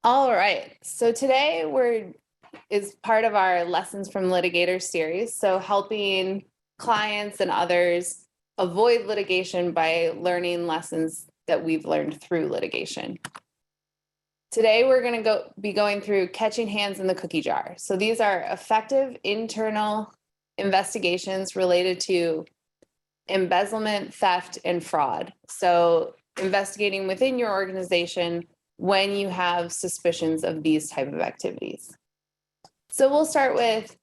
All right, so today is part of our Lessons from Litigators series, so helping clients and others avoid litigation by learning lessons that we've learned through litigation. Today, we're going to be going through catching hands in the cookie jar. So these are effective internal investigations related to embezzlement, theft, and fraud. So investigating within your organization when you have suspicions of these type of activities. So we'll start with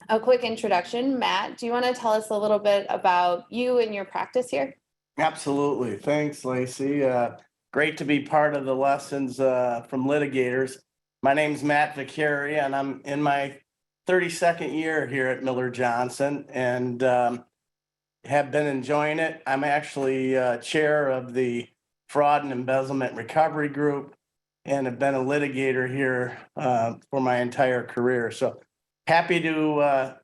a quick introduction. Matt, do you want to tell us a little bit about you and your practice here? Absolutely. Thanks, Laci. Great to be part of the lessons from litigators. My name's Matt Vicari, and I'm in my 32nd year here at Miller Johnson, and have been enjoying it. I'm actually chair of the Fraud and Embezzlement Recovery Group, and have been a litigator here for my entire career. So happy to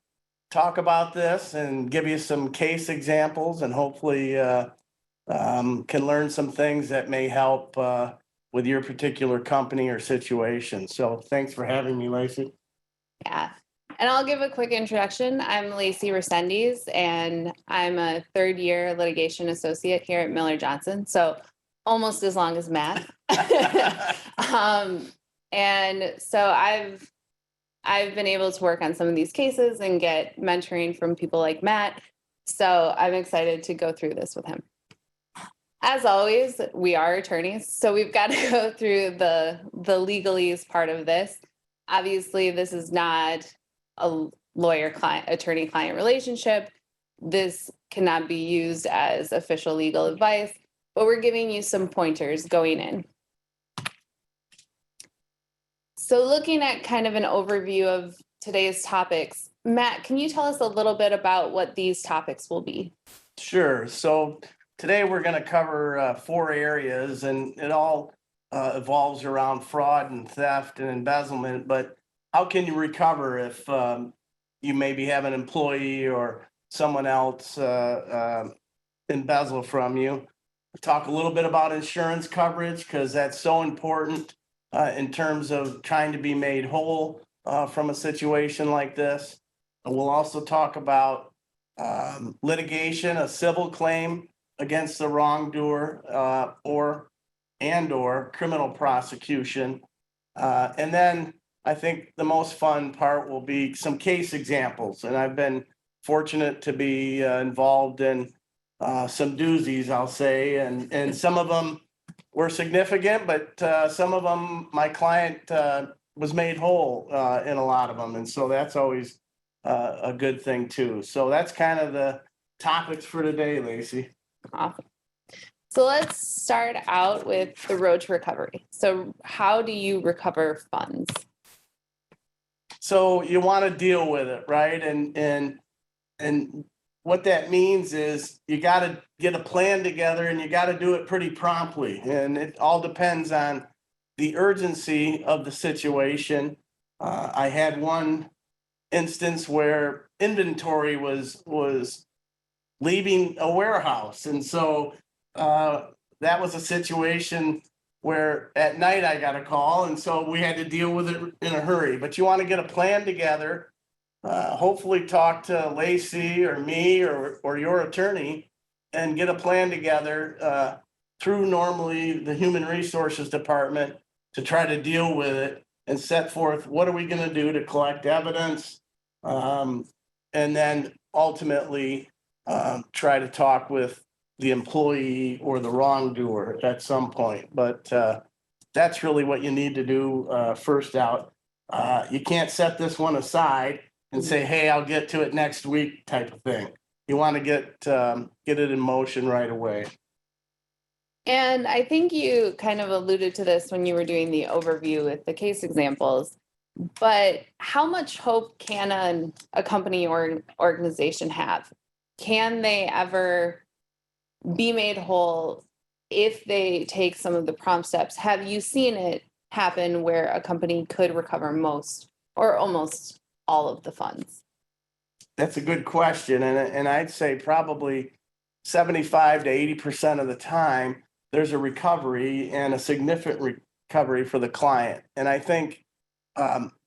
talk about this and give you some case examples, and hopefully can learn some things that may help with your particular company or situation. So thanks for having me, Laci. Yeah. And I'll give a quick introduction. I'm Laci Reséndiz, and I'm a third-year litigation associate here at Miller Johnson, so almost as long as Matt. And so I've been able to work on some of these cases and get mentoring from people like Matt. So I'm excited to go through this with him. As always, we are attorneys, so we've got to go through the legalese part of this. Obviously, this is not a attorney-client relationship. This cannot be used as official legal advice, but we're giving you some pointers going in. So looking at kind of an overview of today's topics, Matt, can you tell us a little bit about what these topics will be? Sure. So today we're going to cover 4 areas, and it all evolves around fraud and theft and embezzlement. But how can you recover if you maybe have an employee or someone else embezzle from you? Talk a little bit about insurance coverage, because that's so important in terms of trying to be made whole from a situation like this. And we'll also talk about litigation, a civil claim against the wrongdoer, or criminal prosecution. And then I think the most fun part will be some case examples. And I've been fortunate to be involved in some doozies, I'll say, and some of them were significant, but some of them my client was made whole in a lot of them. And so that's always a good thing too. So that's kind of the topics for today, Laci. Awesome. So let's start out with the road to recovery. So how do you recover funds? So you want to deal with it, right? And what that means is you got to get a plan together, and you got to do it pretty promptly. And it all depends on the urgency of the situation. I had one instance where inventory was leaving a warehouse, and so that was a situation where at night I got a call, and so we had to deal with it in a hurry. But you want to get a plan together, hopefully talk to Laci or me or your attorney, and get a plan together through normally the human resources department to try to deal with it and set forth what are we going to do to collect evidence, and then ultimately try to talk with the employee or the wrongdoer at some point. But that's really what you need to do first out. You can't set this one aside and say, hey, I'll get to it next week type of thing. You want to get it in motion right away. And I think you kind of alluded to this when you were doing the overview with the case examples, but how much hope can a company or organization have? Can they ever be made whole if they take some of the prompt steps? Have you seen it happen where a company could recover most or almost all of the funds? That's a good question. And I'd say probably 75 to 80% of the time, there's a recovery and a significant recovery for the client. And I think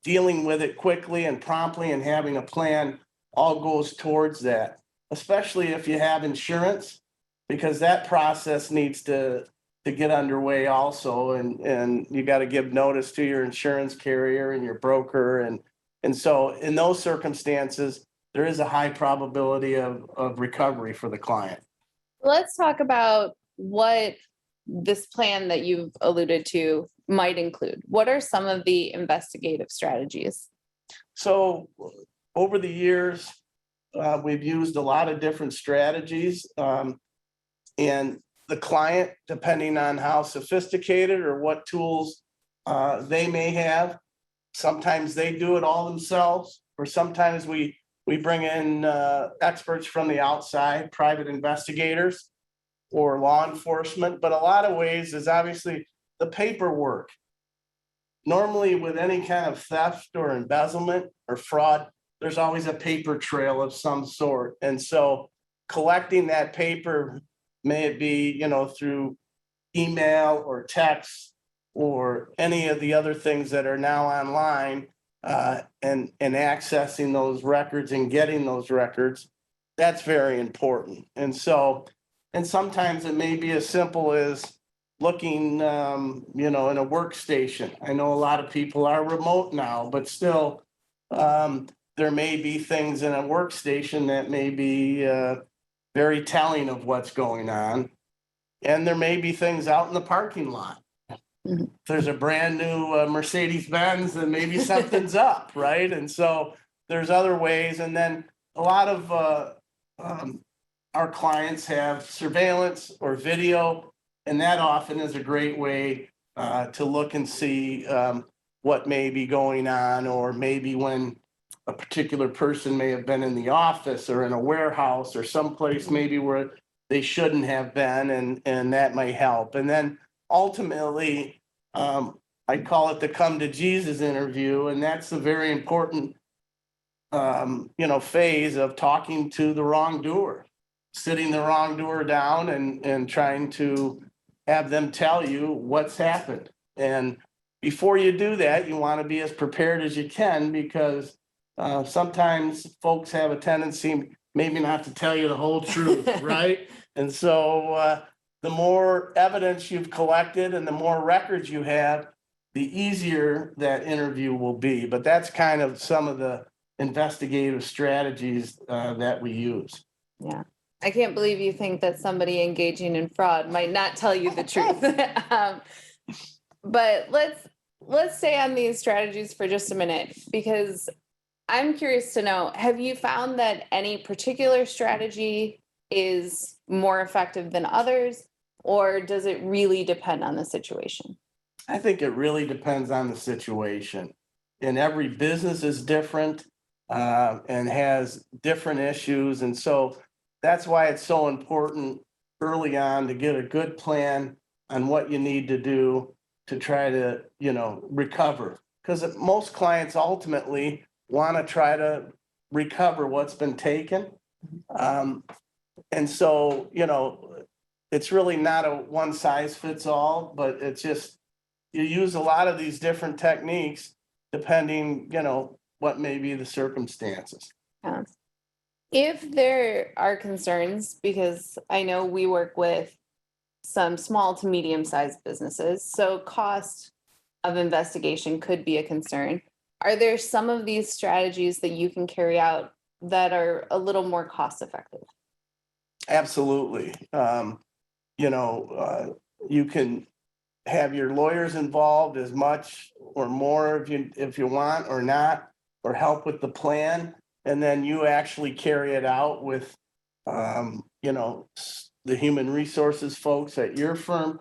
dealing with it quickly and promptly and having a plan all goes towards that, especially if you have insurance, because that process needs to get underway also. And you got to give notice to your insurance carrier and your broker. And so in those circumstances, there is a high probability of recovery for the client. Let's talk about what this plan that you've alluded to might include. What are some of the investigative strategies? So over the years, we've used a lot of different strategies, and the client, depending on how sophisticated or what tools they may have, sometimes they do it all themselves, or sometimes we bring in experts from the outside, private investigators or law enforcement. But a lot of ways is obviously the paperwork. Normally with any kind of theft or embezzlement or fraud, there's always a paper trail of some sort. And so collecting that paper, may it be, through email or text or any of the other things that are now online, and accessing those records and getting those records, that's very important. And sometimes it may be as simple as looking, in a workstation. I know a lot of people are remote now, but still, there may be things in a workstation that may be very telling of what's going on. And there may be things out in the parking lot. Mm-hmm. If there's a brand new Mercedes-Benz, then maybe something's up, right? And so there's other ways. And then a lot of our clients have surveillance or video, and that often is a great way to look and see what may be going on, or maybe when a particular person may have been in the office or in a warehouse or someplace maybe where they shouldn't have been, and that may help. And then ultimately, I call it the come to Jesus interview, and that's a very important, phase of talking to the wrongdoer, sitting the wrongdoer down and trying to have them tell you what's happened. And before you do that, you want to be as prepared as you can, because sometimes folks have a tendency maybe not to tell you the whole truth, right? And so the more evidence you've collected and the more records you have, the easier that interview will be. But that's kind of some of the investigative strategies that we use. Yeah. I can't believe you think that somebody engaging in fraud might not tell you the truth. But let's stay on these strategies for just a minute, because I'm curious to know, have you found that any particular strategy is more effective than others, or does it really depend on the situation? I think it really depends on the situation. And every business is different and has different issues. And so that's why it's so important early on to get a good plan on what you need to do to try to, recover. Because most clients ultimately want to try to recover what's been taken. And so, it's really not a one size fits all, but it's just, you use a lot of these different techniques depending, what may be the circumstances. If there are concerns, because I know we work with some small to medium-sized businesses, so cost of investigation could be a concern. Are there some of these strategies that you can carry out that are a little more cost effective? Absolutely. You can have your lawyers involved as much or more if you want or not, or help with the plan. And then you actually carry it out with, the human resources folks at your firm,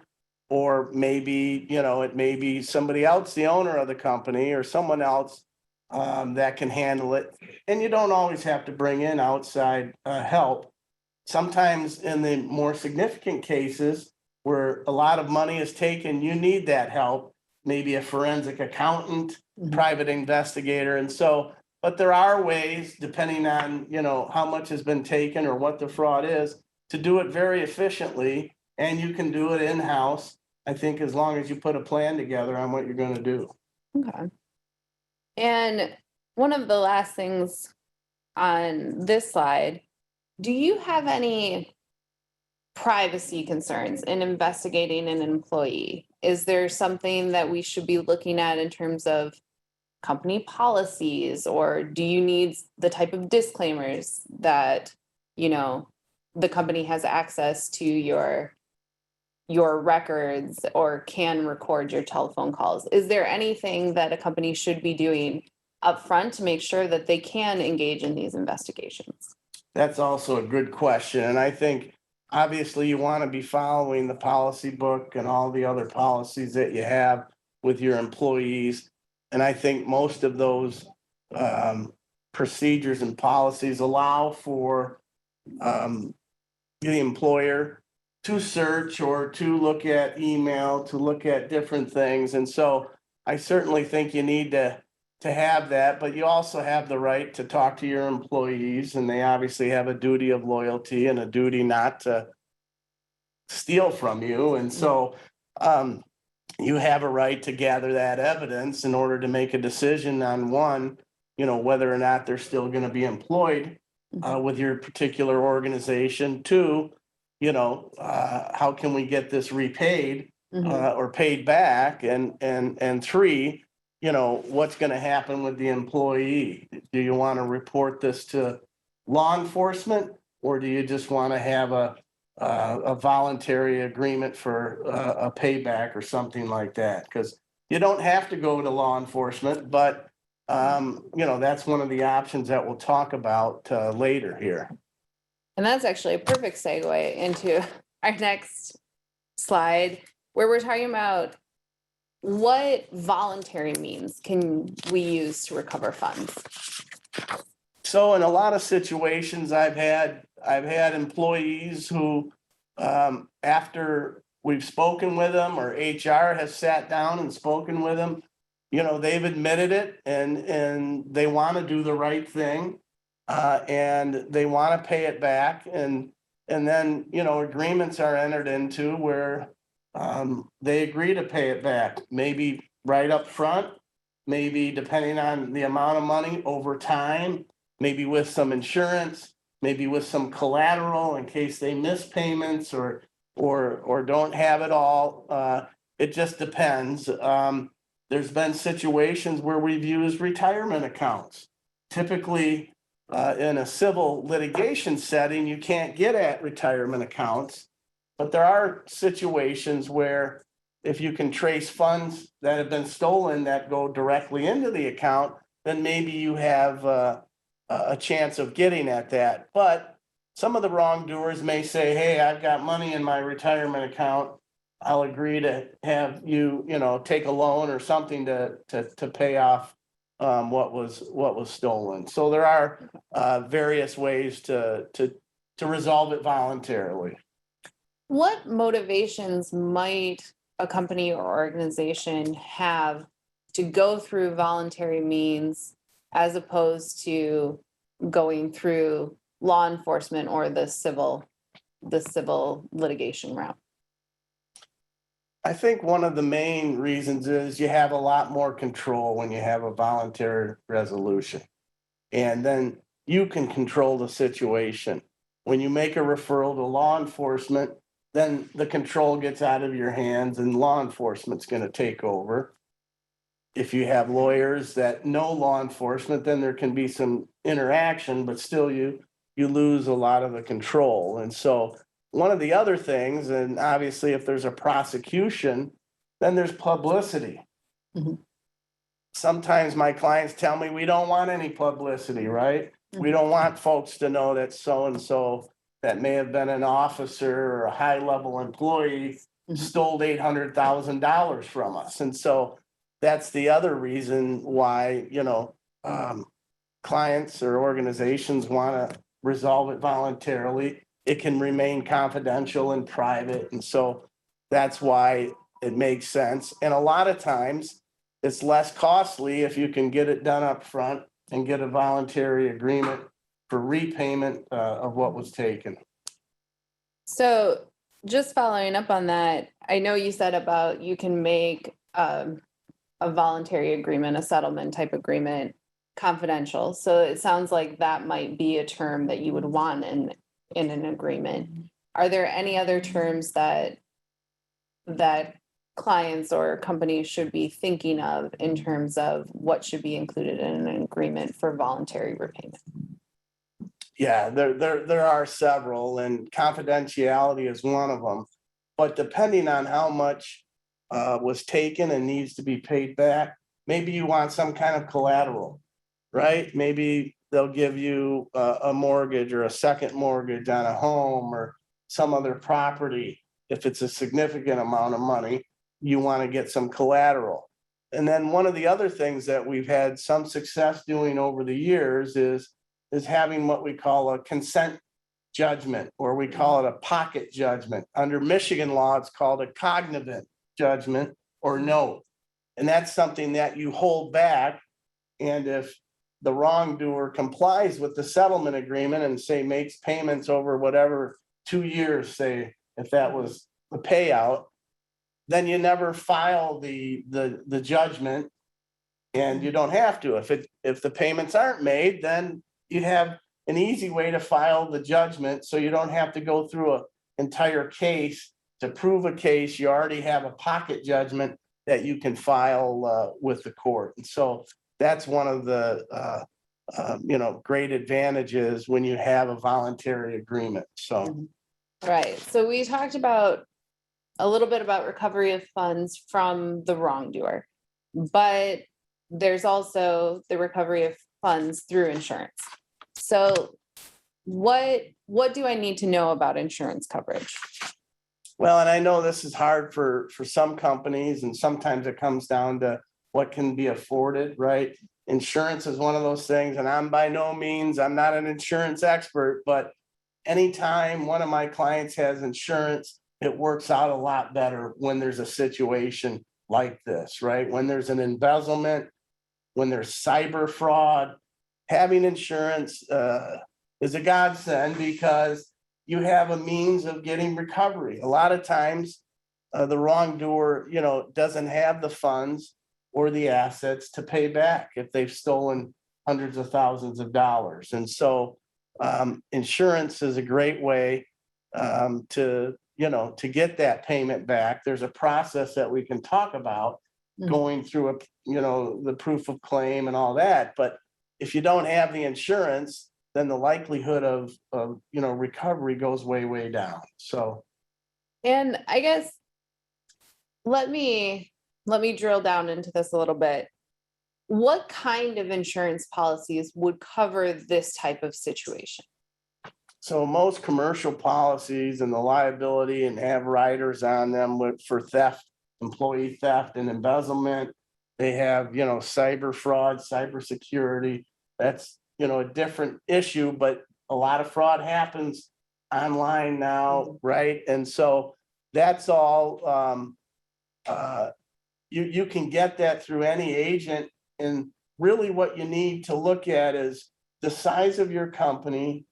or maybe, it may be somebody else, the owner of the company or someone else that can handle it. And you don't always have to bring in outside help. Sometimes in the more significant cases where a lot of money is taken, you need that help, maybe a forensic accountant, private investigator. And so, but there are ways, depending on, how much has been taken or what the fraud is, to do it very efficiently. And you can do it in-house I think as long as you put a plan together on what you're going to do. Okay. And one of the last things on this slide, do you have any privacy concerns in investigating an employee? Is there something that we should be looking at in terms of company policies, or do you need the type of disclaimers that, you know, the company has access to your records or can record your telephone calls? Is there anything that a company should be doing upfront to make sure that they can engage in these investigations? That's also a good question. And I think obviously you want to be following the policy book and all the other policies that you have with your employees. And I think most of those procedures and policies allow for the employer to search or to look at email, to look at different things. And so I certainly think you need to have that, but you also have the right to talk to your employees, and they obviously have a duty of loyalty and a duty not to steal from you. And so you have a right to gather that evidence in order to make a decision on one, whether or not they're still going to be employed with your particular organization. Two, how can we get this repaid or paid back? And three, what's going to happen with the employee? Do you want to report this to law enforcement, or do you just want to have a voluntary agreement for a payback or something like that? Because you don't have to go to law enforcement, but that's one of the options that we'll talk about later here. And that's actually a perfect segue into our next slide, where we're talking about what voluntary means can we use to recover funds. So in a lot of situations, I've had employees who, after we've spoken with them or HR has sat down and spoken with them, they've admitted it and they want to do the right thing, and they want to pay it back, and then agreements are entered into where they agree to pay it back, maybe right up front, maybe depending on the amount of money over time, maybe with some insurance, maybe with some collateral in case they miss payments or don't have it all. It just depends. There's been situations where we've used retirement accounts. Typically, in a civil litigation setting, you can't get at retirement accounts, but there are situations where if you can trace funds that have been stolen that go directly into the account, then maybe you have a chance of getting at that. But some of the wrongdoers may say, hey, I've got money in my retirement account. I'll agree to have you, take a loan or something to pay off what was stolen. So there are various ways to resolve it voluntarily. What motivations might a company or organization have to go through voluntary means as opposed to going through law enforcement or the civil litigation route? I think one of the main reasons is you have a lot more control when you have a voluntary resolution, and then you can control the situation. When you make a referral to law enforcement, then the control gets out of your hands and law enforcement's going to take over. If you have lawyers that know law enforcement, then there can be some interaction, but still you lose a lot of the control. And so one of the other things, and obviously if there's a prosecution, then there's publicity. Sometimes my clients tell me we don't want any publicity, right? We don't want folks to know that so-and-so that may have been an officer or a high-level employee stole $800,000 from us. And so that's the other reason why, clients or organizations want to resolve it voluntarily. It can remain confidential and private. And so that's why it makes sense. And a lot of times it's less costly if you can get it done up front and get a voluntary agreement for repayment of what was taken. So just following up on that, I know you said about you can make a voluntary agreement, a settlement type agreement, confidential. So it sounds like that might be a term that you would want in an agreement. Are there any other terms that clients or companies should be thinking of in terms of what should be included in an agreement for voluntary repayment? Yeah, there are several, and confidentiality is one of them. But depending on how much was taken and needs to be paid back, maybe you want some kind of collateral, right? Maybe they'll give you a mortgage or a second mortgage on a home or some other property. If it's a significant amount of money, you want to get some collateral. And then one of the other things that we've had some success doing over the years is having what we call a consent judgment, or we call it a pocket judgment. Under Michigan law, it's called a cognizant judgment or note. And that's something that you hold back. And if the wrongdoer complies with the settlement agreement and say makes payments over whatever 2 years, say, if that was the payout, then you never file the judgment, and you don't have to. If the payments aren't made, then you have an easy way to file the judgment, so you don't have to go through an entire case to prove a case. You already have a pocket judgment that you can file with the court. And so that's one of the great advantages when you have a voluntary agreement. So right. So we talked about a little bit about recovery of funds from the wrongdoer, but there's also the recovery of funds through insurance. So what do I need to know about insurance coverage? Well, and I know this is hard for some companies, and sometimes it comes down to what can be afforded, right? Insurance is one of those things, and I'm not an insurance expert, but anytime one of my clients has insurance, it works out a lot better when there's a situation like this, right? When there's an embezzlement, when there's cyber fraud, having insurance is a godsend, because you have a means of getting recovery. A lot of times, the wrongdoer, doesn't have the funds or the assets to pay back if they've stolen hundreds of thousands of dollars. And so insurance is a great way to get that payment back. There's a process that we can talk about going through the proof of claim and all that. But if you don't have the insurance, then the likelihood of recovery goes way, way down. So, and I guess let me drill down into this a little bit. What kind of insurance policies would cover this type of situation? So most commercial policies and the liability and have riders on them for theft, employee theft and embezzlement. They have, cyber fraud, cybersecurity. That's, a different issue, but a lot of fraud happens online now, right? And so that's all, you can get that through any agent. And really what you need to look at is the size of your company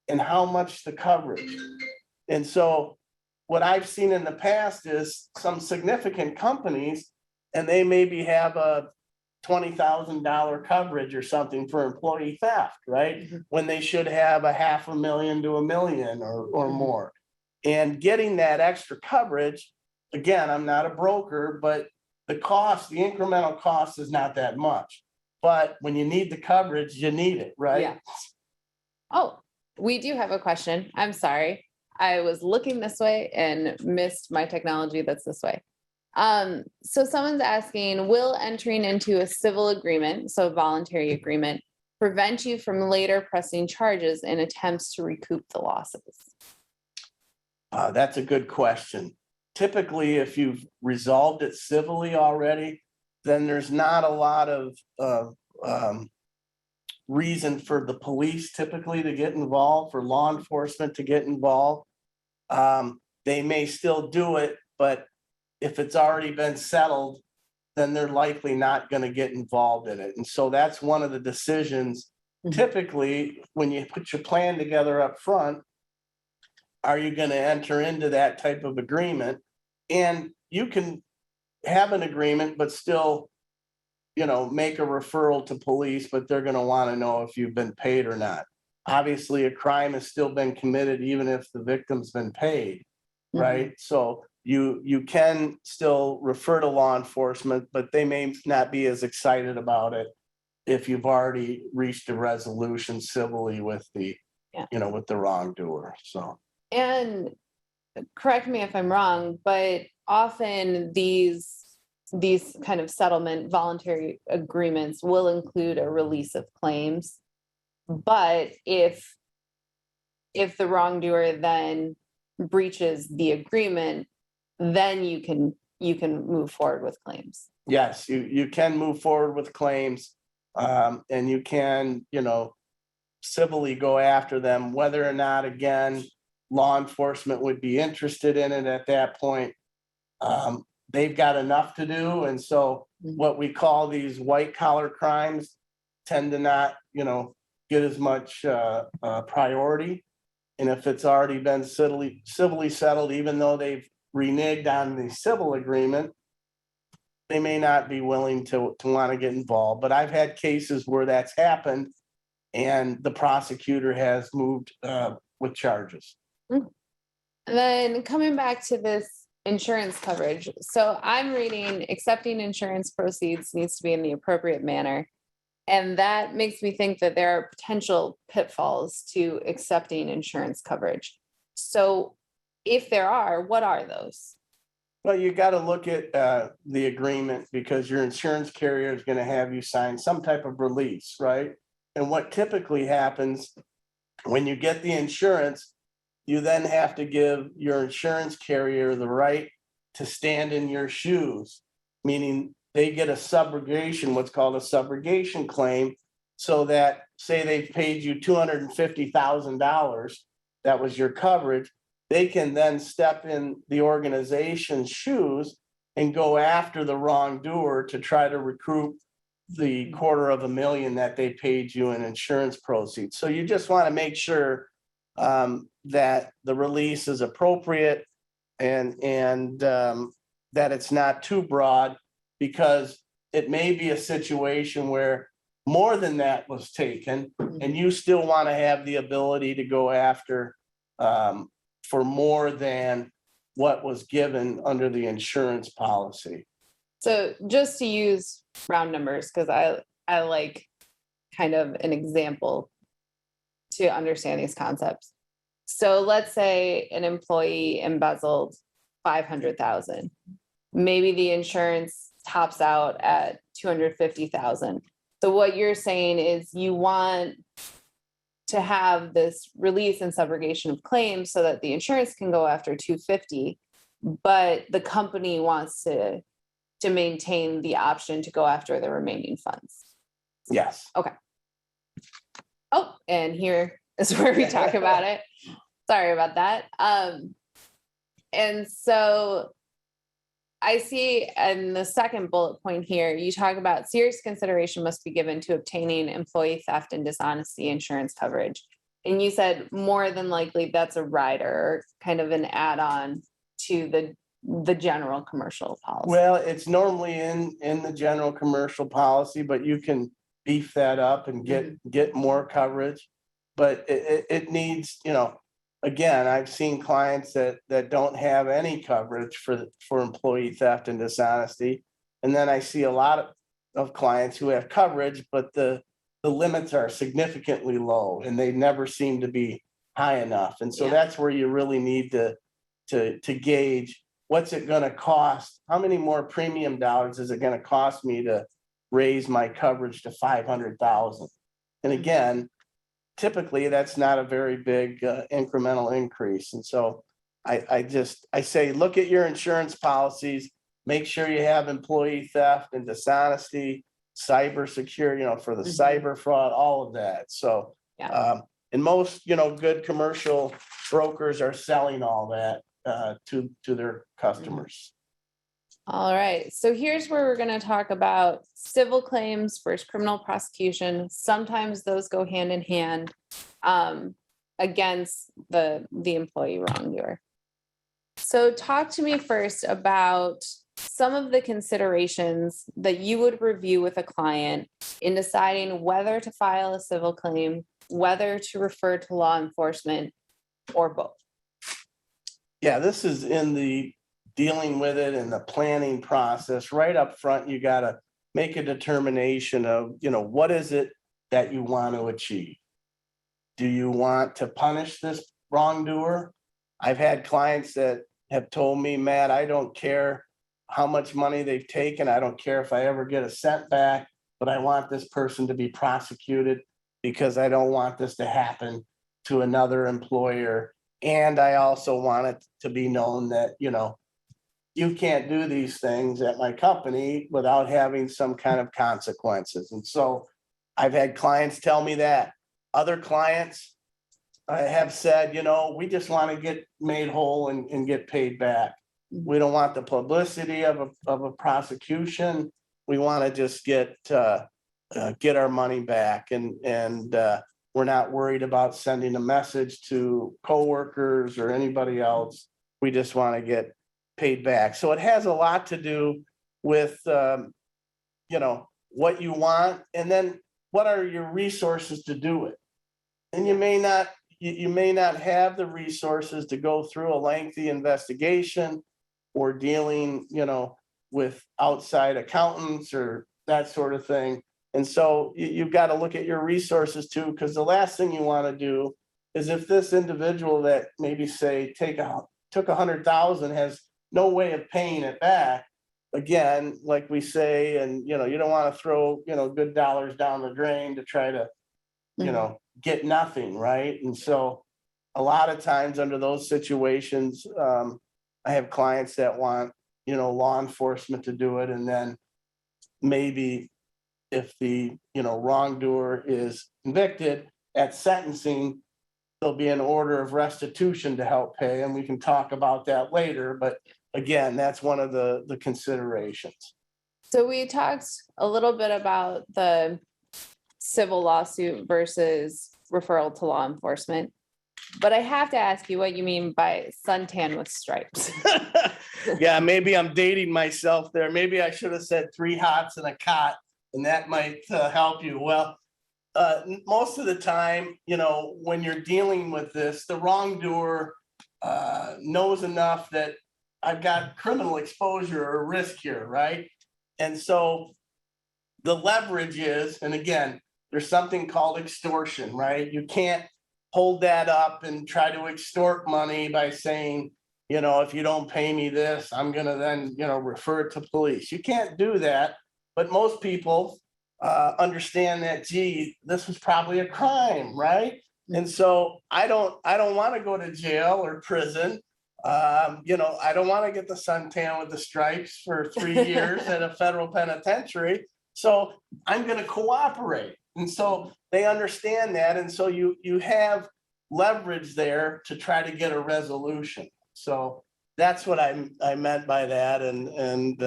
and how much the coverage. And so what I've seen in the past is some significant companies, and they maybe have a $20,000 coverage or something for employee theft, right? When they should have $500,000 to $1 million or more. And getting that extra coverage, again, I'm not a broker, but the incremental cost is not that much. But when you need the coverage, you need it, right? Yeah. Oh, we do have a question. I'm sorry. I was looking this way and missed my technology that's this way. So someone's asking, will entering into a civil agreement, so voluntary agreement, prevent you from later pressing charges in attempts to recoup the losses? That's a good question. Typically, if you've resolved it civilly already, then there's not a lot of reason for the police typically to get involved, for law enforcement to get involved. They may still do it, but if it's already been settled, then they're likely not going to get involved in it. And so that's one of the decisions. Typically, when you put your plan together up front, are you going to enter into that type of agreement? And you can have an agreement, but still, make a referral to police, but they're going to want to know if you've been paid or not. Obviously, a crime has still been committed, even if the victim's been paid, right? So you can still refer to law enforcement, but they may not be as excited about it if you've already reached a resolution civilly with the, with the wrongdoer. So. And correct me if I'm wrong, but often these kind of settlement voluntary agreements will include a release of claims. But if the wrongdoer then breaches the agreement, then you can move forward with claims. Yes, you can move forward with claims, and you can, civilly go after them, whether or not, again, law enforcement would be interested in it at that point. They've got enough to do. And so what we call these white collar crimes tend to not, get as much priority. And if it's already been civilly settled, even though they've reneged on the civil agreement, they may not be willing to want to get involved. But I've had cases where that's happened and the prosecutor has moved with charges. And then coming back to this insurance coverage. So I'm reading accepting insurance proceeds needs to be in the appropriate manner. And that makes me think that there are potential pitfalls to accepting insurance coverage. So if there are, what are those? Well, you got to look at the agreement, because your insurance carrier is going to have you sign some type of release, right? And what typically happens when you get the insurance, you then have to give your insurance carrier the right to stand in your shoes, meaning they get a subrogation, what's called a subrogation claim, so that, say they've paid you $250,000, that was your coverage, they can then step in the organization's shoes and go after the wrongdoer to try to recoup the $250,000 that they paid you in insurance proceeds. So you just want to make sure that the release is appropriate and that it's not too broad, because it may be a situation where more than that was taken and you still want to have the ability to go after for more than what was given under the insurance policy. So just to use round numbers, because I like kind of an example to understand these concepts. So let's say an employee embezzled $500,000. Maybe the insurance tops out at $250,000. So what you're saying is you want to have this release and subrogation of claims so that the insurance can go after $250,000, but the company wants to maintain the option to go after the remaining funds. Yes. Okay. Oh, and here is where we talk about it. Sorry about that. And so I see in the second bullet point here, you talk about serious consideration must be given to obtaining employee theft and dishonesty insurance coverage. And you said more than likely that's a rider, or kind of an add-on to the general commercial policy. Well, it's normally in the general commercial policy, but you can beef that up and get more coverage. But it needs, again, I've seen clients that don't have any coverage for employee theft and dishonesty. And then I see a lot of clients who have coverage, but the limits are significantly low and they never seem to be high enough. And so that's where you really need to gauge, what's it going to cost? How many more premium dollars is it going to cost me to raise my coverage to $500,000? And again, typically that's not a very big incremental increase. And so I say, look at your insurance policies, make sure you have employee theft and dishonesty, cybersecurity, for the cyber fraud, all of that. So, and most, good commercial brokers are selling all that to their customers. All right. So here's where we're going to talk about civil claims versus criminal prosecution. Sometimes those go hand in hand. against the employee wrongdoer. So talk to me first about some of the considerations that you would review with a client in deciding whether to file a civil claim, whether to refer to law enforcement, or both. Yeah, this is in the dealing with it and the planning process. Right up front, you got to make a determination of, what is it that you want to achieve? Do you want to punish this wrongdoer? I've had clients that have told me, Matt, I don't care how much money they've taken. I don't care if I ever get a cent back, but I want this person to be prosecuted because I don't want this to happen to another employer. And I also want it to be known that, you can't do these things at my company without having some kind of consequences. And so I've had clients tell me that. Other clients have said, we just want to get made whole and get paid back. We don't want the publicity of a prosecution. We want to just get our money back, and we're not worried about sending a message to coworkers or anybody else. We just want to get paid back. So it has a lot to do with what you want, and then what are your resources to do it. And you may not have the resources to go through a lengthy investigation or dealing, with outside accountants or that sort of thing. And so you've got to look at your resources too, because the last thing you want to do is if this individual that maybe say took 100,000 has no way of paying it back, again, like we say, and you don't want to throw good dollars down the drain to try to get nothing, right? And so a lot of times under those situations, I have clients that want law enforcement to do it, and then maybe if the wrongdoer is convicted at sentencing, there'll be an order of restitution to help pay, and we can talk about that later. But again, that's one of the considerations. So we talked a little bit about the civil lawsuit versus referral to law enforcement, but I have to ask you what you mean by suntan with stripes. Yeah, maybe I'm dating myself there. Maybe I should have said 3 hots and a cot, and that might help you. Well, most of the time, when you're dealing with this, the wrongdoer knows enough that I've got criminal exposure or risk here, right? And so the leverage is, and again, there's something called extortion, right? You can't hold that up and try to extort money by saying, if you don't pay me this, I'm going to then, refer it to police. You can't do that. But most people understand that, gee, this was probably a crime, right? And so I don't want to go to jail or prison. I don't want to get the suntan with the stripes for 3 years at a federal penitentiary. So I'm going to cooperate. And so they understand that. And so you have leverage there to try to get a resolution. So that's what I meant by that. And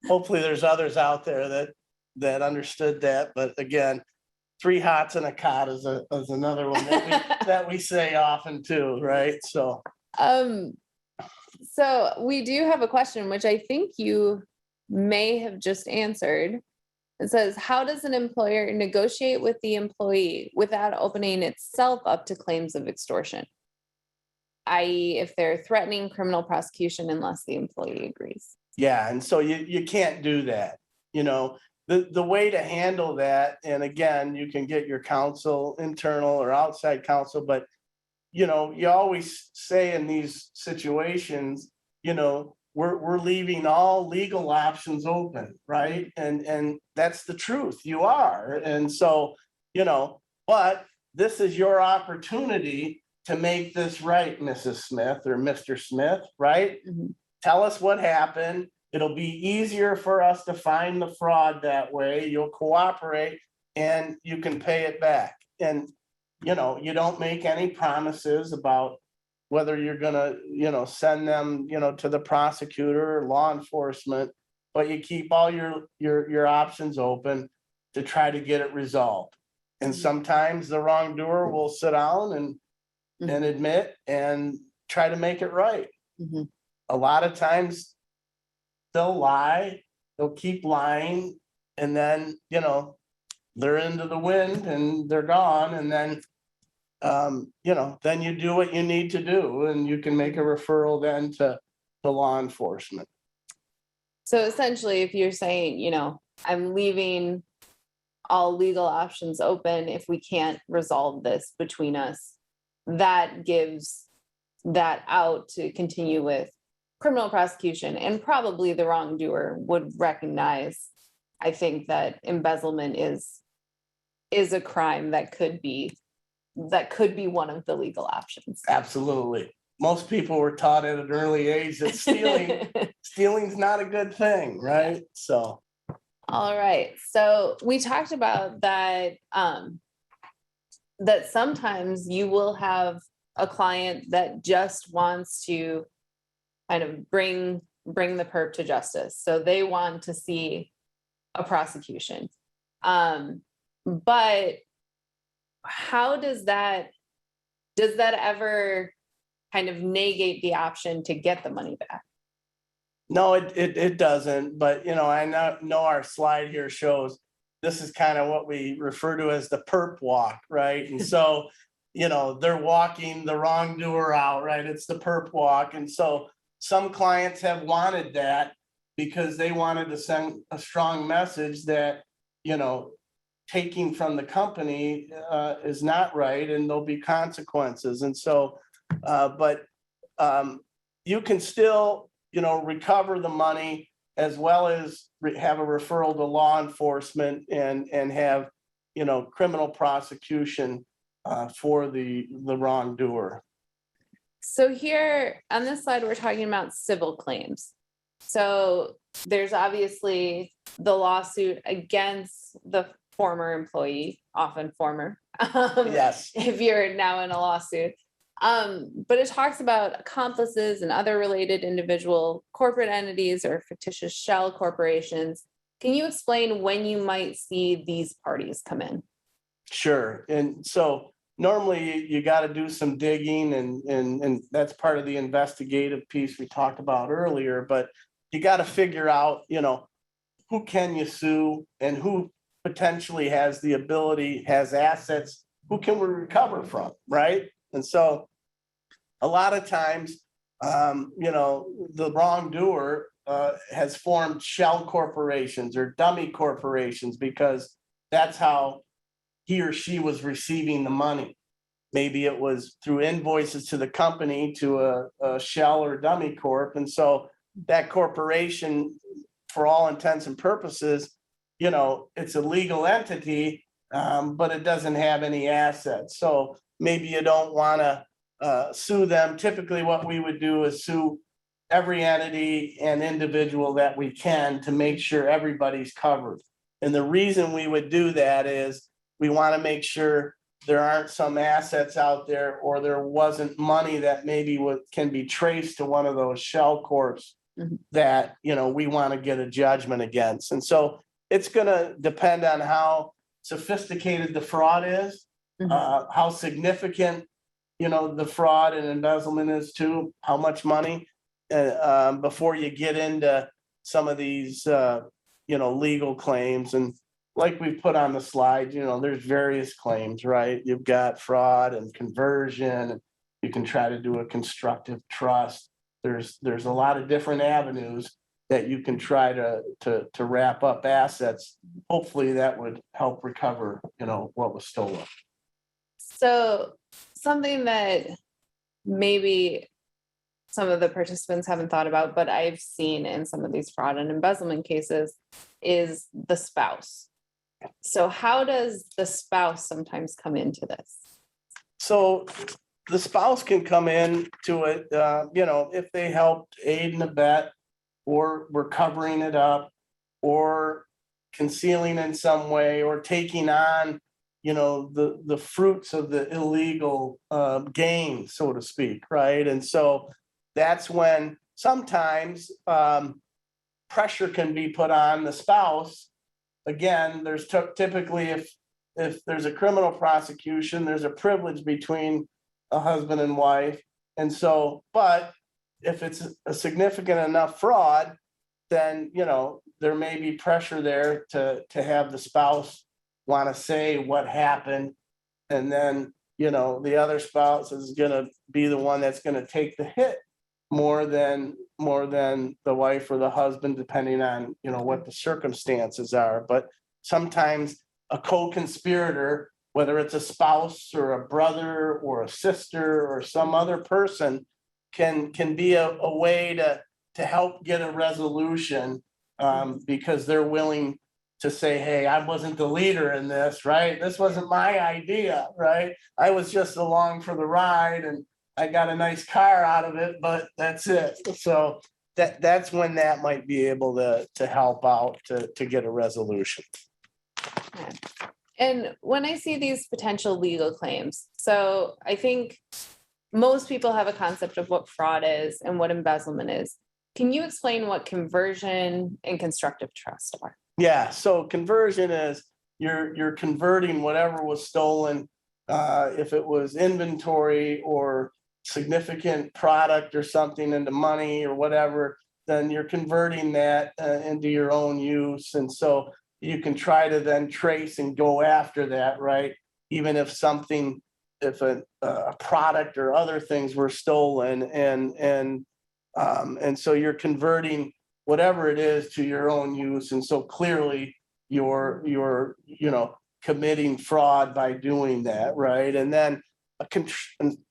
hopefully there's others out there that understood that. But again, 3 hots and a cot is another one that we say often too, right? So we do have a question, which I think you may have just answered. It says, how does an employer negotiate with the employee without opening itself up to claims of extortion? I.e., if they're threatening criminal prosecution unless the employee agrees. Yeah, and so you can't do that. The way to handle that, and again, you can get your counsel, internal or outside counsel, but you always say in these situations, we're leaving all legal options open, right? And that's the truth. You are. And so, but this is your opportunity to make this right, Mrs. Smith or Mr. Smith, right? Mm-hmm. Tell us what happened. It'll be easier for us to find the fraud that way. You'll cooperate and you can pay it back. And, you don't make any promises about whether you're going to, send them, to the prosecutor or law enforcement, but you keep all your options open to try to get it resolved. And sometimes the wrongdoer will sit down and and admit and try to make it right. Mhm. A lot of times they'll lie, they'll keep lying, and then, they're into the wind and they're gone. And then, then you do what you need to do and you can make a referral then to law enforcement. So essentially, if you're saying, I'm leaving all legal options open, if we can't resolve this between us, that gives that out to continue with criminal prosecution, and probably the wrongdoer would recognize, I think, that embezzlement is a crime that could be one of the legal options. Absolutely. Most people were taught at an early age that stealing's not a good thing, right? So. All right. So we talked about that, that sometimes you will have a client that just wants to kind of bring the perp to justice. So they want to see a prosecution. But how does that ever kind of negate the option to get the money back? No, it doesn't. But, I know our slide here shows this is kind of what we refer to as the perp walk, right? And so, they're walking the wrongdoer out, right? It's the perp walk. And so some clients have wanted that because they wanted to send a strong message that, taking from the company is not right and there'll be consequences. And so, but you can still, recover the money as well as have a referral to law enforcement and have, criminal prosecution for the wrongdoer. So here on this slide, we're talking about civil claims. So there's obviously the lawsuit against the former employee, often former, Yes. if you're now in a lawsuit. But it talks about accomplices and other related individual corporate entities or fictitious shell corporations. Can you explain when you might see these parties come in? Sure. And so normally you got to do some digging and that's part of the investigative piece we talked about earlier, but you got to figure out, who can you sue and who potentially has the ability, has assets, who can we recover from, right? And so a lot of times, the wrongdoer has formed shell corporations or dummy corporations because that's how he or she was receiving the money. Maybe it was through invoices to the company to a shell or dummy corp. And so that corporation, for all intents and purposes, it's a legal entity, but it doesn't have any assets. So maybe you don't want to sue them. Typically what we would do is sue every entity and individual that we can to make sure everybody's covered. And the reason we would do that is we want to make sure there aren't some assets out there or there wasn't money that maybe can be traced to one of those shell corps that, we want to get a judgment against. And so it's going to depend on how sophisticated the fraud is, how significant, the fraud and embezzlement is too, how much money, before you get into some of these, legal claims. And like we put on the slide, there's various claims, right? You've got fraud and conversion, and you can try to do a constructive trust. There's a lot of different avenues that you can try to wrap up assets. Hopefully that would help recover, what was stolen. So something that maybe some of the participants haven't thought about, but I've seen in some of these fraud and embezzlement cases, is the spouse. So how does the spouse sometimes come into this? So the spouse can come in to it, if they helped aid and abet, or were covering it up, or concealing in some way, or taking on, the fruits of the illegal gain, so to speak, right? And so that's when sometimes pressure can be put on the spouse. Again, there's typically, if there's a criminal prosecution, there's a privilege between a husband and wife. And so, but if it's a significant enough fraud, then, you know, there may be pressure there to have the spouse want to say what happened. And then, you know, the other spouse is going to be the one that's going to take the hit more than the wife or the husband, depending on, you know, what the circumstances are. But sometimes a co-conspirator, whether it's a spouse or a brother or a sister or some other person, can be a way to help get a resolution, because they're willing to say, hey, I wasn't the leader in this, right? This wasn't my idea, right? I was just along for the ride and I got a nice car out of it, but that's it. So that's when that might be able to help out to get a resolution. Okay. And when I see these potential legal claims, so I think most people have a concept of what fraud is and what embezzlement is. Can you explain what conversion and constructive trust are? Yeah, so conversion is you're converting whatever was stolen, if it was inventory or significant product or something, into money or whatever, then you're converting that into your own use. And so you can try to then trace and go after that, right? Even if a product or other things were stolen, and so you're converting whatever it is to your own use. And so clearly you're you know, committing fraud by doing that, right? And then a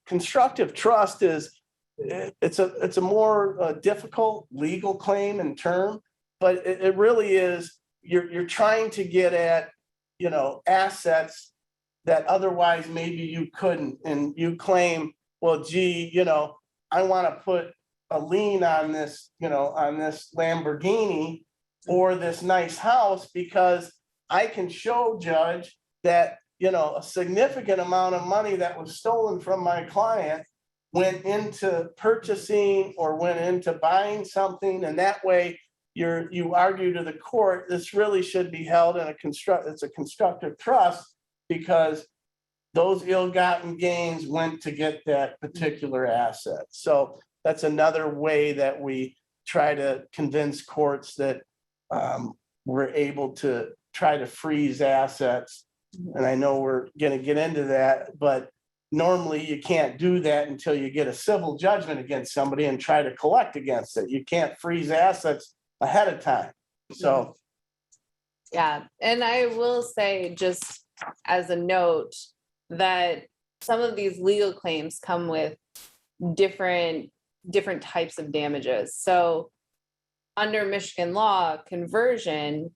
constructive trust is, it's a more difficult legal claim and term, but it really is, you're trying to get at, you know, assets that otherwise maybe you couldn't. And you claim, well, gee, you know, I want to put a lien on this, you know, on this Lamborghini or this nice house because I can show, judge, that, you know, a significant amount of money that was stolen from my client went into purchasing or went into buying something. And that way you argue to the court, this really should be held in it's a constructive trust, because those ill-gotten gains went to get that particular asset. So that's another way that we try to convince courts that we're able to try to freeze assets. And I know we're going to get into that, but normally you can't do that until you get a civil judgment against somebody and try to collect against it. You can't freeze assets ahead of time. So yeah, and I will say, just as a note, that some of these legal claims come with different types of damages. So under Michigan law, conversion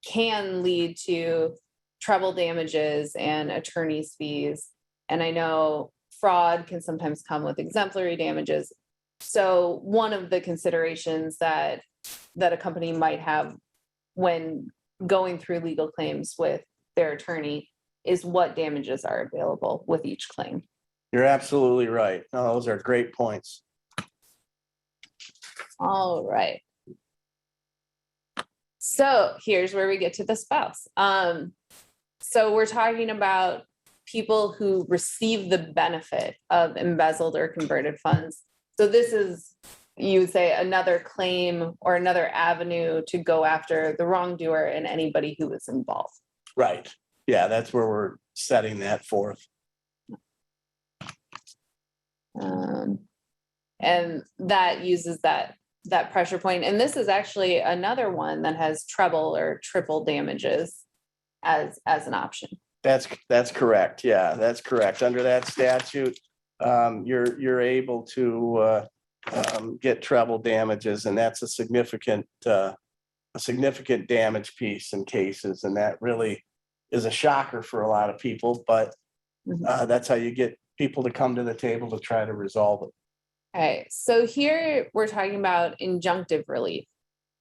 can lead to treble damages and attorney's fees. And I know fraud can sometimes come with exemplary damages. So one of the considerations that a company might have when going through legal claims with their attorney is what damages are available with each claim. you're absolutely right. No, those are great points. All right. So here's where we get to the spouse. So we're talking about people who receive the benefit of embezzled or converted funds. So this is, you would say, another claim or another avenue to go after the wrongdoer and anybody who was involved. Right. Yeah, that's where we're setting that forth. And that uses that pressure point. And this is actually another one that has treble or triple damages as an option. That's correct. Yeah, that's correct. Under that statute, you're able to get treble damages, and that's a significant damage piece in cases, and that really is a shocker for a lot of people. But that's how you get people to come to the table to try to resolve it. Okay, so here we're talking about injunctive relief.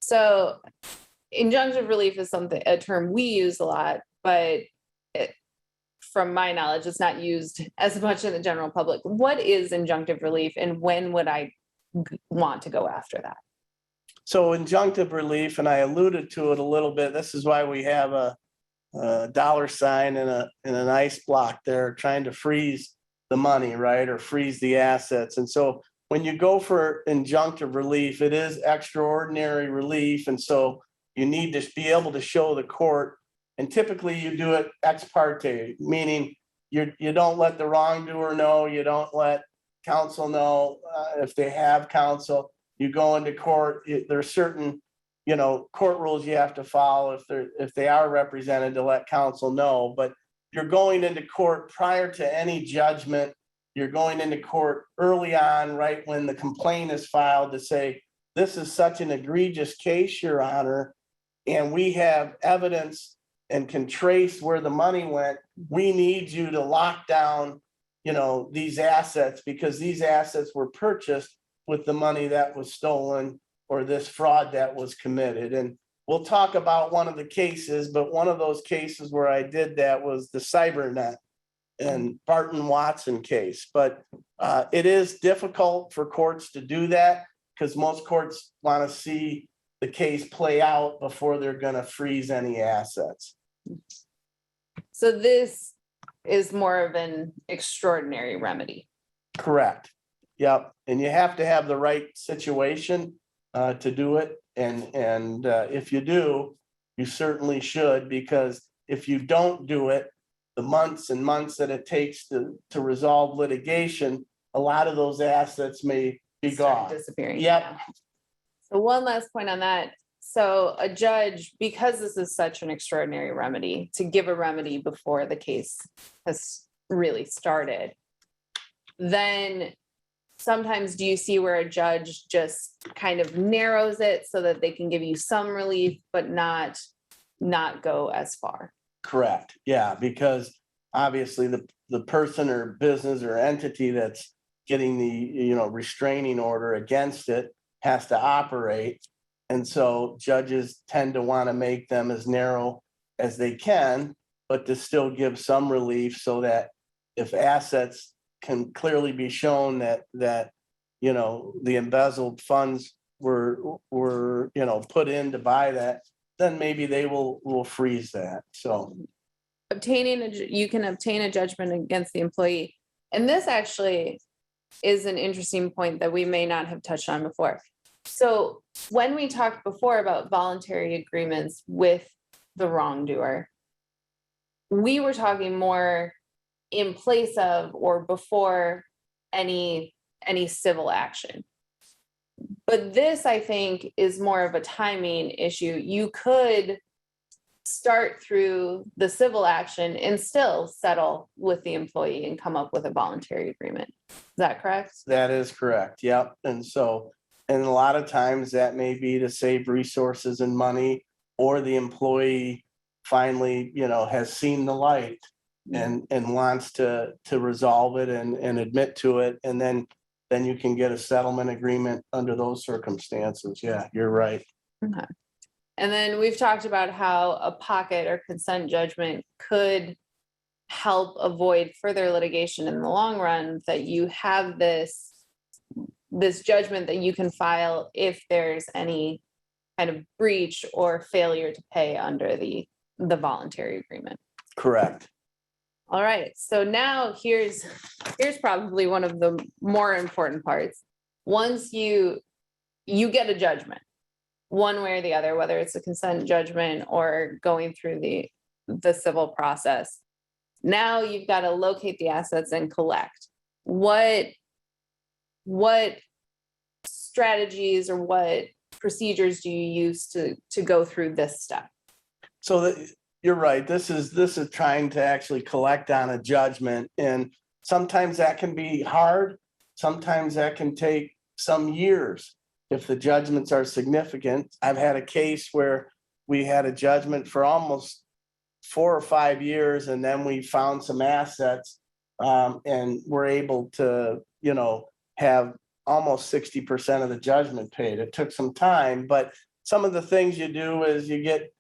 So injunctive relief is a term we use a lot, but from my knowledge, it's not used as much in the general public. What is injunctive relief, and when would I want to go after that? So injunctive relief, and I alluded to it a little bit, this is why we have a dollar sign and an ice block there trying to freeze the money, right? Or freeze the assets. And so when you go for injunctive relief, it is extraordinary relief. And so you need to be able to show the court, and typically you do it ex parte, meaning you don't let the wrongdoer know, you don't let counsel know if they have counsel. You go into court, there's certain, court rules you have to follow if they are represented to let counsel know, but you're going into court prior to any judgment. You're going into court early on, right when the complaint is filed, to say, this is such an egregious case, Your Honor, and we have evidence and can trace where the money went. We need you to lock down, these assets, because these assets were purchased with the money that was stolen or this fraud that was committed. And we'll talk about one of the cases, but one of those cases where I did that was the CyberNet and Barton Watson case. But it is difficult for courts to do that because most courts want to see the case play out before they're going to freeze any assets. So this is more of an extraordinary remedy. Correct. Yep. And you have to have the right situation to do it. And if you do, you certainly should, because if you don't do it, the months and months that it takes to resolve litigation, a lot of those assets may be Start gone. disappearing. Yep. Yeah. So one last point on that. So a judge, because this is such an extraordinary remedy, to give a remedy before the case has really started, then sometimes do you see where a judge just kind of narrows it so that they can give you some relief, but not go as far? Correct. Yeah, because obviously the person or business or entity that's getting the restraining order against it has to operate. And so judges tend to want to make them as narrow as they can, but to still give some relief so that if assets can clearly be shown that the embezzled funds were put in to buy that, then maybe they will freeze that. So you can obtain a judgment against the employee. And this actually is an interesting point that we may not have touched on before. So when we talked before about voluntary agreements with the wrongdoer, we were talking more in place of or before any civil action. But this, I think, is more of a timing issue. You could start through the civil action and still settle with the employee and come up with a voluntary agreement. Is that correct? that is correct. Yep. And a lot of times that may be to save resources and money, or the employee finally, has seen the light and wants to resolve it and admit to it. And then you can get a settlement agreement under those circumstances. Yeah, you're right. Okay. And then we've talked about how a pocket or consent judgment could help avoid further litigation in the long run, that you have this judgment that you can file if there's any kind of breach or failure to pay under the voluntary agreement. Correct. All right. So now here's probably one of the more important parts. Once you get a judgment, one way or the other, whether it's a consent judgment or going through the civil process, now you've got to locate the assets and collect. What strategies or what procedures do you use to go through this step? So you're right. This is trying to actually collect on a judgment, and sometimes that can be hard. Sometimes that can take some years if the judgments are significant. I've had a case where we had a judgment for almost 4 or 5 years, and then we found some assets and we're able to, have almost 60% of the judgment paid. It took some time, but some of the things you do is you get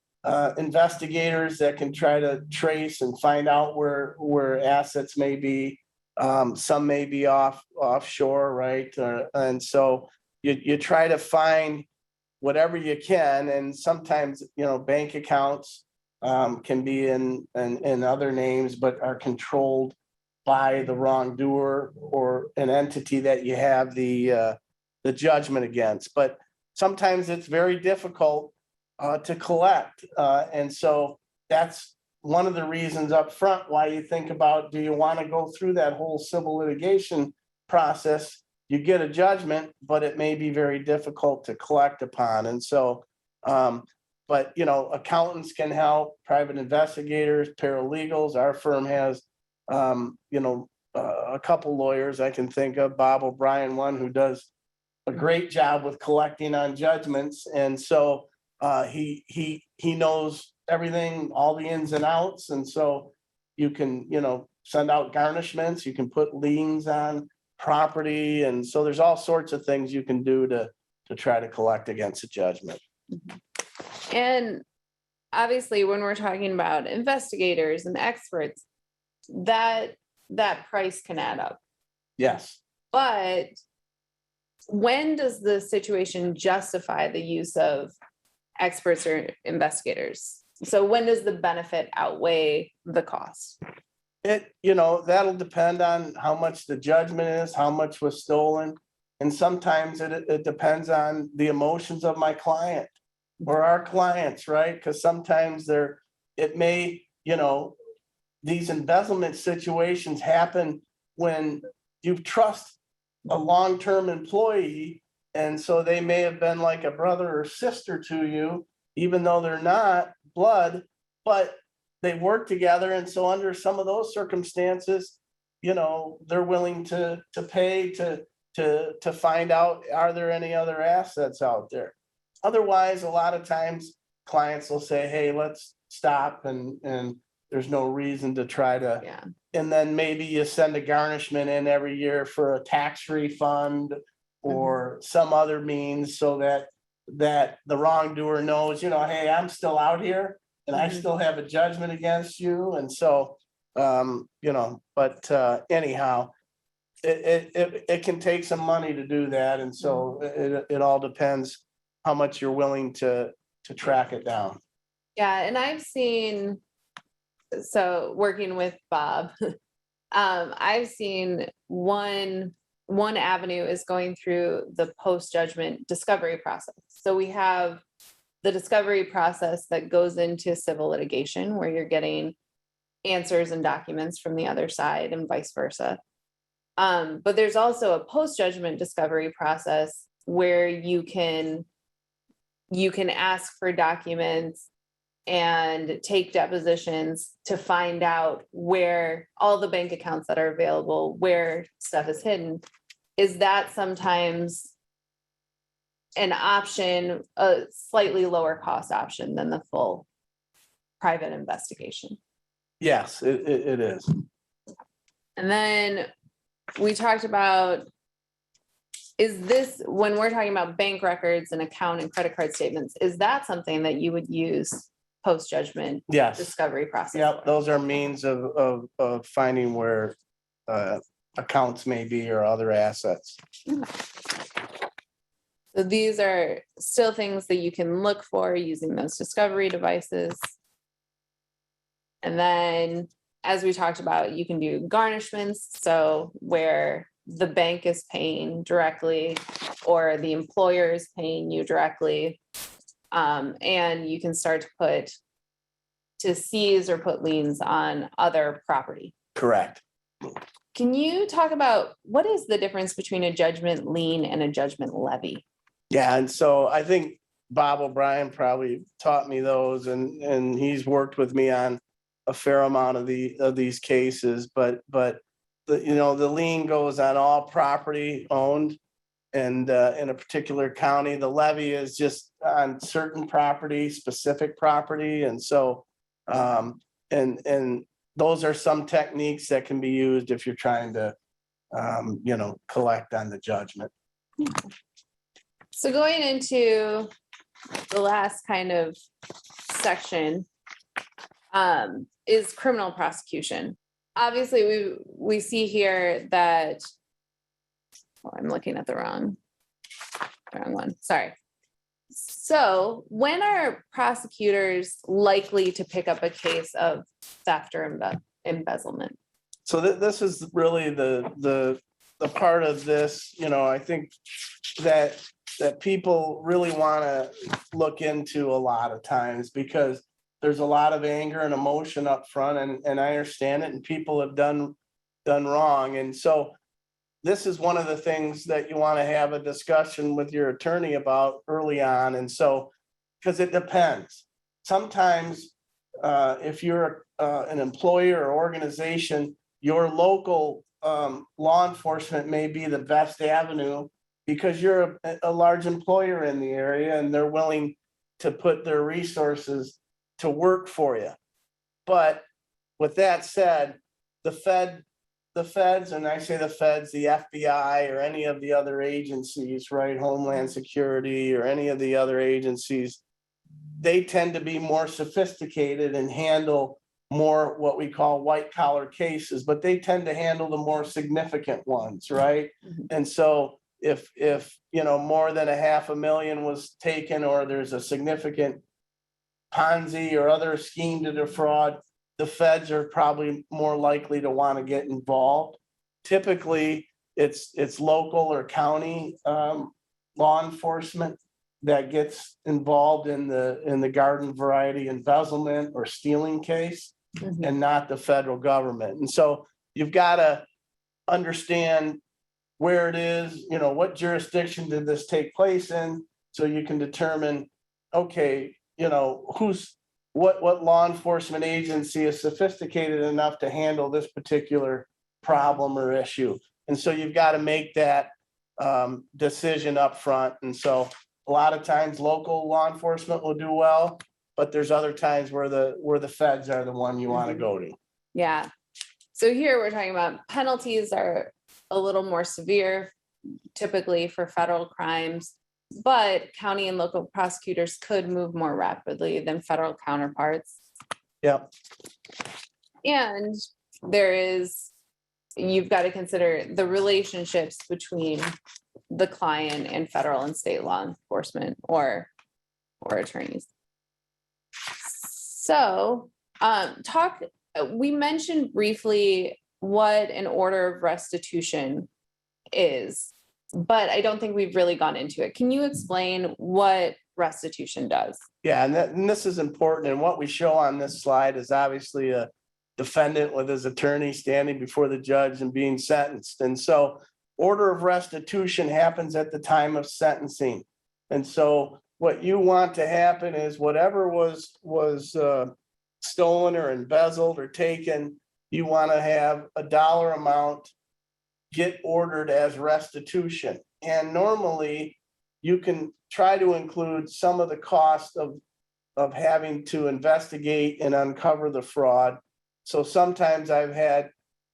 investigators that can try to trace and find out where assets may be. Some may be offshore, right? And so you try to find whatever you can, and sometimes bank accounts can be in other names, but are controlled by the wrongdoer or an entity that you have the judgment against. But sometimes it's very difficult to collect. And so that's one of the reasons up front why you think about, do you want to go through that whole civil litigation process? You get a judgment, but it may be very difficult to collect upon. And so, but accountants can help, private investigators, paralegals. Our firm has, a couple lawyers I can think of, Bob O'Brien, one who does a great job with collecting on judgments. And so he knows everything, all the ins and outs. And so you can, send out garnishments, you can put liens on property. And so there's all sorts of things you can do to try to collect against a judgment. And obviously, when we're talking about investigators and experts, that price can add up. Yes. But when does the situation justify the use of experts or investigators? So when does the benefit outweigh the cost? That'll depend on how much the judgment is, how much was stolen. And sometimes it depends on the emotions of my client or our clients, right? Because sometimes these embezzlement situations happen when you trust a long-term employee. And so they may have been like a brother or sister to you, even though they're not blood, but they work together. And so under some of those circumstances, they're willing to pay to find out, are there any other assets out there? Otherwise, a lot of times clients will say, hey, let's stop. And there's no reason to try to, and then maybe you send a garnishment in every year for a tax refund or some other means so that the wrongdoer knows, hey, I'm still out here and I still have a judgment against you. And so, anyhow, it can take some money to do that. And so it all depends how much you're willing to track it down. Yeah. And I've seen, so working with Bob, I've seen one avenue is going through the post-judgment discovery process. So we have the discovery process that goes into civil litigation where you're getting answers and documents from the other side and vice versa. But there's also a post-judgment discovery process where you can ask for documents and take depositions to find out where all the bank accounts that are available, where stuff is hidden. Is that sometimes an option, a slightly lower cost option than the full private investigation? Yes, it is. And then we talked about, is this, when we're talking about bank records and account and credit card statements, is that something that you would use post-judgment discovery process? Yep, those are means of finding where accounts may be or other assets. So these are still things that you can look for using those discovery devices. And then, as we talked about, you can do garnishments. So where the bank is paying directly or the employer is paying you directly. And you can start to seize or put liens on other property. Correct. Can you talk about what is the difference between a judgment lien and a judgment levy? Yeah, and so I think Bob O'Brien probably taught me those, and he's worked with me on a fair amount of these cases. But the lien goes on all property owned, and in a particular county, the levy is just on certain property, specific property, and so and those are some techniques that can be used if you're trying to collect on the judgment. So going into the last kind of section is criminal prosecution. Obviously, we see here that, I'm looking at the wrong one. Sorry. So when are prosecutors likely to pick up a case of theft or embezzlement? So this is really the part of this, I think that people really want to look into a lot of times, because there's a lot of anger and emotion up front, and I understand it, and people have done wrong. And so this is one of the things that you want to have a discussion with your attorney about early on. And so, because it depends. Sometimes if you're an employer or organization, your local law enforcement may be the best avenue, because you're a large employer in the area and they're willing to put their resources to work for you. But with that said, the feds, and I say the feds, the FBI or any of the other agencies, right, Homeland Security or any of the other agencies, they tend to be more sophisticated and handle more what we call white collar cases, but they tend to handle the more significant ones, right? And so if more than $500,000 was taken, or there's a significant Ponzi or other scheme to defraud, the feds are probably more likely to want to get involved. Typically, it's local or county law enforcement that gets involved in the garden variety embezzlement or stealing case, and not the federal government. And so you've got to understand where it is, what jurisdiction did this take place in, so you can determine, okay, what law enforcement agency is sophisticated enough to handle this particular problem or issue. And so you've got to make that decision up front. And so a lot of times local law enforcement will do well, but there's other times where the feds are the one you want to go to. Yeah. So here we're talking about penalties are a little more severe, typically for federal crimes, but county and local prosecutors could move more rapidly than federal counterparts. Yeah. And you've got to consider the relationships between the client and federal and state law enforcement or attorneys. So we mentioned briefly what an order of restitution is, but I don't think we've really gone into it. Can you explain what restitution does? Yeah, and this is important. And what we show on this slide is obviously a defendant with his attorney standing before the judge and being sentenced. And so order of restitution happens at the time of sentencing. And so what you want to happen is whatever was stolen or embezzled or taken, you want to have a dollar amount get ordered as restitution. And normally you can try to include some of the cost of having to investigate and uncover the fraud. So sometimes I've had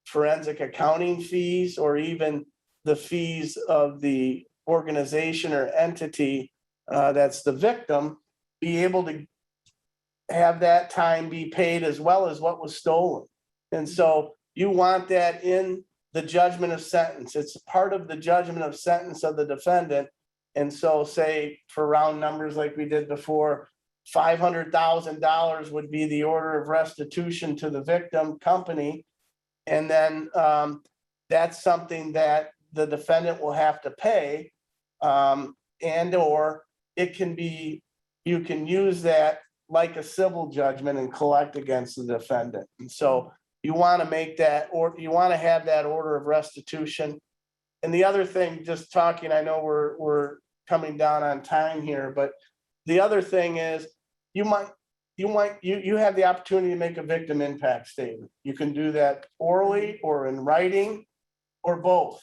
forensic accounting fees, or even the fees of the organization or entity that's the victim, be able to have that time be paid as well as what was stolen. And so you want that in the judgment of sentence. It's part of the judgment of sentence of the defendant. And so say for round numbers like we did before, $500,000 would be the order of restitution to the victim company. And then that's something that the defendant will have to pay, and or it can be, you can use that like a civil judgment and collect against the defendant. And so you want to make that, or you want to have that order of restitution. And the other thing, just talking, I know we're coming down on time here, but the other thing is you have the opportunity to make a victim impact statement. You can do that orally or in writing or both.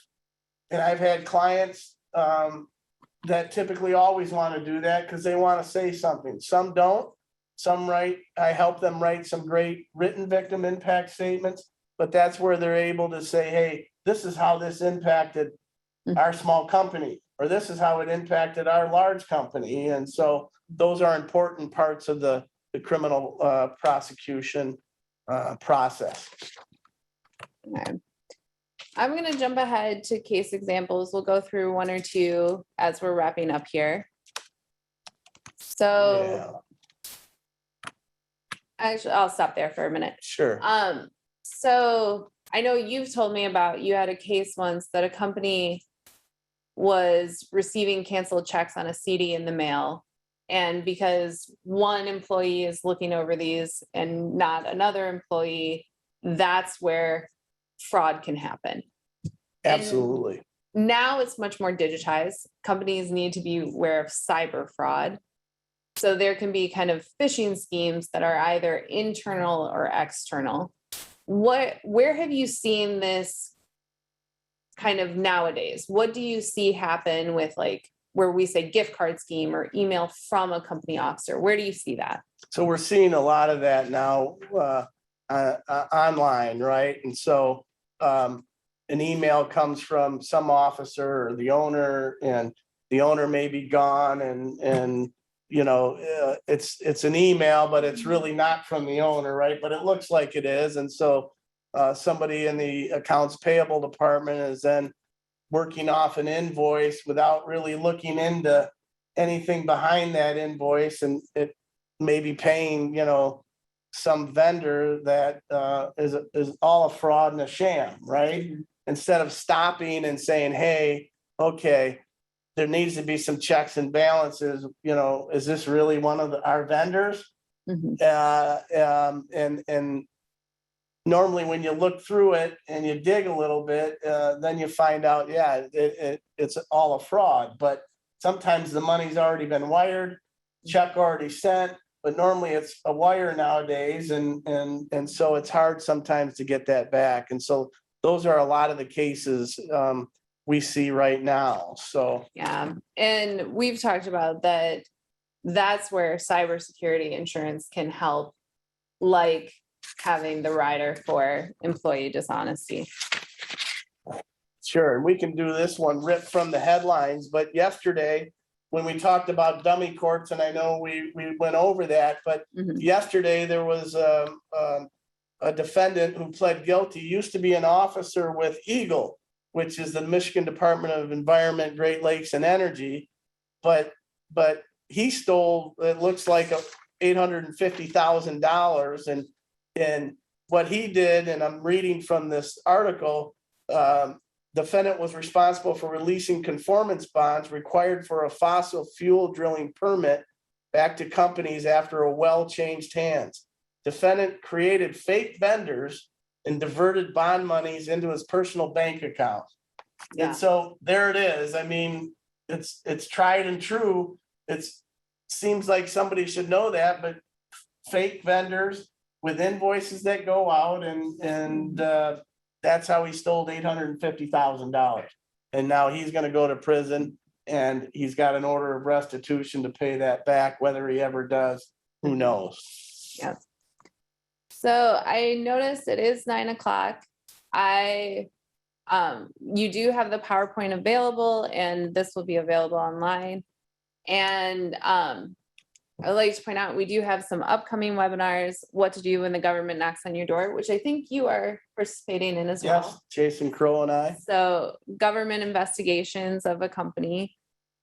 And I've had clients that typically always want to do that because they want to say something. Some don't. Some write. I help them write some great written victim impact statements, but that's where they're able to say, hey, this is how this impacted our small company, or this is how it impacted our large company. And so those are important parts of the criminal prosecution process. Okay. I'm going to jump ahead to case examples. We'll go through one or two as we're wrapping up here. So actually, I'll stop there for a minute. Sure. So I know you've told me about, you had a case once that a company was receiving canceled checks on a CD in the mail. And because one employee is looking over these and not another employee, that's where fraud can happen. Absolutely. And now it's much more digitized. Companies need to be aware of cyber fraud. So there can be kind of phishing schemes that are either internal or external. Where have you seen this kind of nowadays? What do you see happen with, like, where we say gift card scheme or email from a company officer? Where do you see that? So we're seeing a lot of that now online, right? And so an email comes from some officer or the owner, and the owner may be gone, and you know, it's an email, but it's really not from the owner, right? But it looks like it is. And so somebody in the accounts payable department is then working off an invoice without really looking into anything behind that invoice, and it may be paying, you know, some vendor that is all a fraud and a sham, right? Mm-hmm. Instead of stopping and saying, hey, okay, there needs to be some checks and balances, you know, is this really one of our vendors? Mm-hmm. And normally when you look through it and you dig a little bit, then you find out, yeah, it's all a fraud. But sometimes the money's already been wired, check already sent, but normally it's a wire nowadays. And so it's hard sometimes to get that back. And so those are a lot of the cases we see right now. So yeah, and we've talked about that. That's where cybersecurity insurance can help, like having the rider for employee dishonesty. Sure, and we can do this one ripped from the headlines. But yesterday, when we talked about dummy courts, and I know we went over that, but mm-hmm. yesterday there was a defendant who pled guilty. Used to be an officer with Eagle, which is the Michigan Department of Environment, Great Lakes and Energy, but he stole, it looks like, $850,000, and what he did, and I'm reading from this article, defendant was responsible for releasing conformance bonds required for a fossil fuel drilling permit back to companies after a well changed hands. Defendant created fake vendors and diverted bond monies into his personal bank account. Yeah. And so there it is. I mean, it's tried and true. It seems like somebody should know that, but fake vendors with invoices that go out, and that's how he stole $850,000. And now he's going to go to prison, and he's got an order of restitution to pay that back. Whether he ever does, who knows? Yeah. So I noticed it is 9 o'clock. You do have the PowerPoint available, and this will be available online. And I'd like to point out, we do have some upcoming webinars, what to do when the government knocks on your door, which I think you are participating in as well. Yes, Jason Crow and I. So government investigations of a company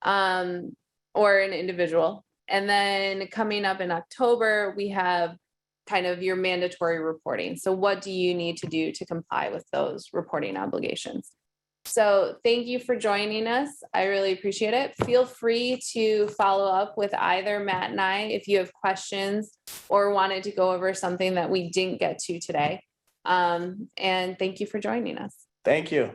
or an individual. And then coming up in October, we have kind of your mandatory reporting. So what do you need to do to comply with those reporting obligations? So thank you for joining us. I really appreciate it. Feel free to follow up with either Matt and I if you have questions or wanted to go over something that we didn't get to today. And thank you for joining us. Thank you.